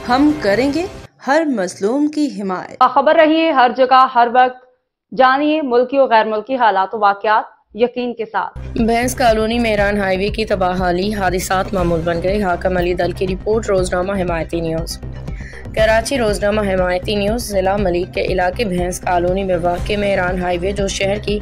हम करेंगे हर मजलूम की हिमायत। खबर रहिए हर जगह हर वक्त, जानिए मुल्की और गैर मुल्की हालात व वाक़यात यकीन के साथ। भैंस कॉलोनी मेरान हाईवे की तबाहाली, हादिसात मामूल बन गए। हाकम अली दल की रिपोर्ट। रोजनामा हिमायती न्यूज़। कराची। रोजनामा हिमायती न्यूज़। ज़िला मलिक के इलाके भैंस कॉलोनी में वाक़ मेरान हाईवे, जो शहर की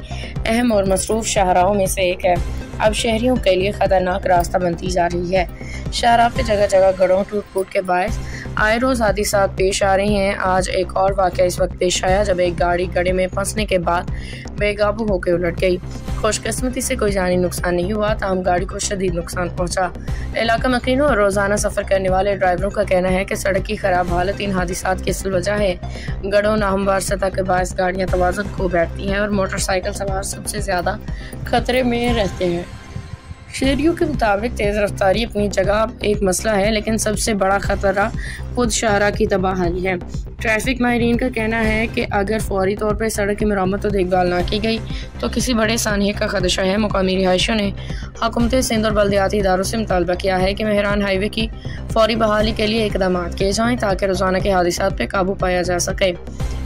अहम और मसरूफ़ शाहराहों में से एक है, अब शहरियों के लिए ख़तरनाक रास्ता बनती जा रही है। शाहराह पे जगह जगह गड्ढों टूट फूट के बायस आए रोज़ हादिसात पेश आ रहे हैं। आज एक और वाक़या इस वक्त पेश आया जब एक गाड़ी गड्ढे में फंसने के बाद बेकाबू होकर उलट गई। खुशकिस्मती से कोई जानी नुकसान नहीं हुआ, ताहम गाड़ी को शदीद नुकसान पहुंचा। इलाका मकीनों और रोज़ाना सफ़र करने वाले ड्राइवरों का कहना है कि सड़क की खराब हालत इन हादिसात की असल वजह है। गड्ढों नाहमवार सतह के बायस गाड़ियाँ तवाज़ुन खो बैठती हैं और मोटरसाइकिल सवार सबसे ज़्यादा खतरे में रहते हैं। शहरियों के मुताबिक तेज़ रफ्तारी अपनी जगह एक मसला है, लेकिन सबसे बड़ा खतरा खुद शाहराह की तबाहाली है। ट्रैफिक माहिरीन का कहना है कि अगर फौरी तौर पर सड़क की मरम्मत और देखभाल ना की गई तो किसी बड़े सानहे का खदशा है। मुकामी रिहायशियों ने हुकूमत सिंध और बल्दियाती इदारों से मुतालबा किया है कि मेहरान हाईवे की फौरी बहाली के लिए इकदाम किए जाएँ ताकि रोज़ाना के हादिसात पर काबू पाया जा सके।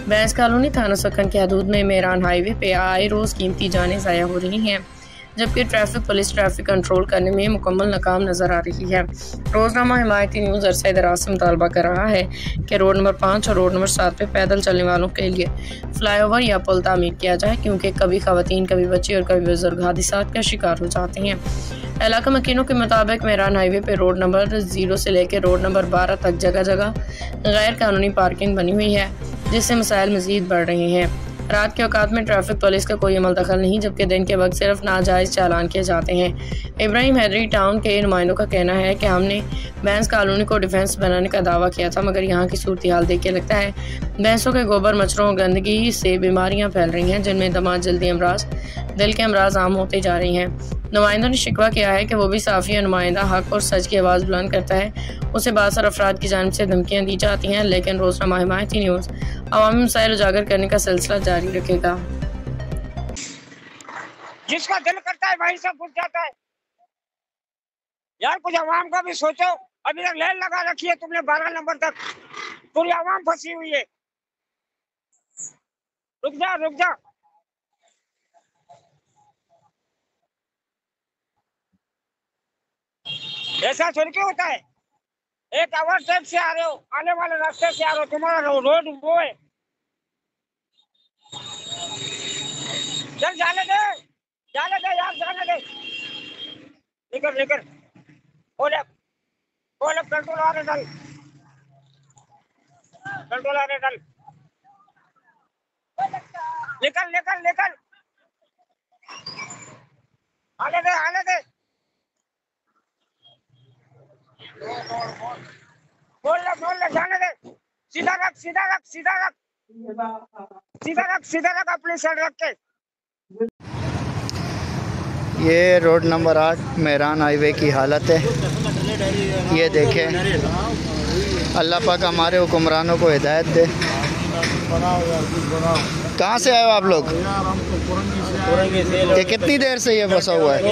भैंस कॉलोनी थाना सक्कन की हदूद में मेहरान हाईवे पे आए रोज़ कीमती जानें ज़ाया हो रही हैं, जबकि ट्रैफिक पुलिस ट्रैफिक कंट्रोल करने में मुकम्मल नाकाम नजर आ रही है। रोजनामा हिमायती न्यूज़ अरसे दराज से मुतालबा कर रहा है कि रोड नंबर 5 और रोड नंबर 7 पे पैदल चलने वालों के लिए फ्लाईओवर या पुल तामीर किया जाए, क्योंकि कभी खवातीन, कभी बच्चे और कभी बुजुर्ग हादिसात का शिकार हो जाते हैं। इलाका मकीनों के मुताबिक मेहरान हाईवे पे रोड नंबर 0 से लेकर रोड नंबर 12 तक जगह जगह गैर कानूनी पार्किंग बनी हुई है, जिससे मसाइल मजीद बढ़ रहे हैं। रात के औकात में ट्रैफिक पुलिस का कोई अमल दखल नहीं, जबकि दिन के वक्त सिर्फ नाजायज़ चालान किए जाते हैं। इब्राहिम हैदरी टाउन के नुमाइंदों का कहना है कि हमने भैंस कॉलोनी को डिफेंस बनाने का दावा किया था, मगर यहाँ की सूरत हाल देख के लगता है भैंसों के गोबर, मच्छरों और गंदगी से बीमारियाँ फैल रही हैं, जिनमें दमा, जल्दी अमराज, दिल के अमराज आम होते जा रहे हैं। नुमाइंदों ने शिकवा किया है कि वो भी साफ़ी नुमाइंदा हक और सच की आवाज़ बुलंद करता है, उसे बासर अफराद की जानिब से धमकियाँ दी जाती हैं, लेकिन रोज़नामा हिमायती न्यूज़ अवामी मसाइल उजागर करने का सिलसिला जारी रखेगा। जिसका दिल करता है वही सब घुस जाता है। यार कुछ आवाम का भी सोचो। अभी तक लाइन लगा रखी है तुमने 12 नंबर तक, पूरी आवाम फंसी हुई है। रुक जा रुक जा। ऐसा थोड़ी क्यों होता है? एक आवर टाइप से आ रहे हो, आने वाले रास्ते से आ रहे हो, तुम्हारा रोड वो है। चल जाने दे यार, जाने दे। निकल निकल। ओले कंट्रोल आने डल, कंट्रोल आने डल। निकल निकल निकल। आने दे। बोल ले जाने दे। सीधा रख अपनी साइड रख के। ये रोड नंबर 8 मेहरान हाईवे की हालत है। ये देखें, अल्लाह पाक हमारे हुक्मरानों को हिदायत दे। कहाँ से आए हो आप लोग? ये कितनी देर से ये फंसा हुआ है?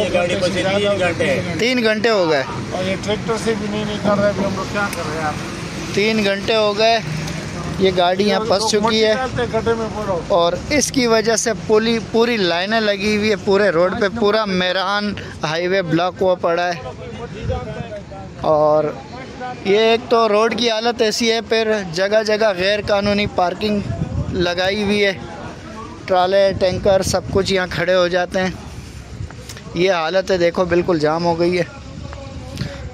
3 घंटे हो गए। और ये ट्रैक्टर से भी नहीं निकल रहा है, हम लोग क्या कर रहे हैं? 3 घंटे हो गए ये गाड़ी यहाँ फंस चुकी है, और इसकी वजह से पूरी लाइनें लगी हुई है पूरे रोड पे। पूरा मेहरान हाईवे ब्लॉक हुआ पड़ा है। और ये एक तो रोड की हालत ऐसी है, फिर जगह जगह गैर कानूनी पार्किंग लगाई हुई है। ट्राले, टैंकर सब कुछ यहाँ खड़े हो जाते हैं। ये हालत है, देखो बिल्कुल जाम हो गई है,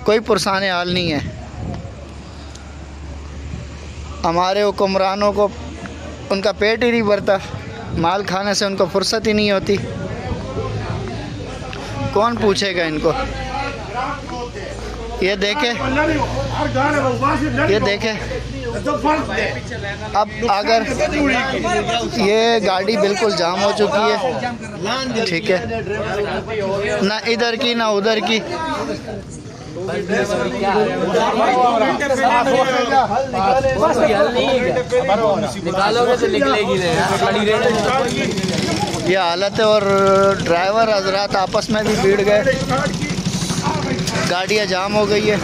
कोई पुरसाने हाल नहीं है। हमारे हुक्मरानों को उनका पेट ही नहीं भरता, माल खाने से उनको फुर्सत ही नहीं होती। कौन पूछेगा इनको? ये देखे अब अगर ये गाड़ी बिल्कुल जाम हो चुकी है, ठीक है, ना इधर की ना उधर की। निकालोगे तो निकलेगी नहीं। ये हालत है, और ड्राइवर हजरात आपस में भी भिड़ गए, गाड़ियाँ जाम हो गई है।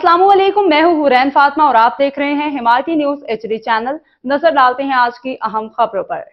अस्सलाम वालेकुम, मैं हूं हुरैन फातिमा और आप देख रहे हैं हिमायती न्यूज HD चैनल। नजर डालते हैं आज की अहम खबरों पर।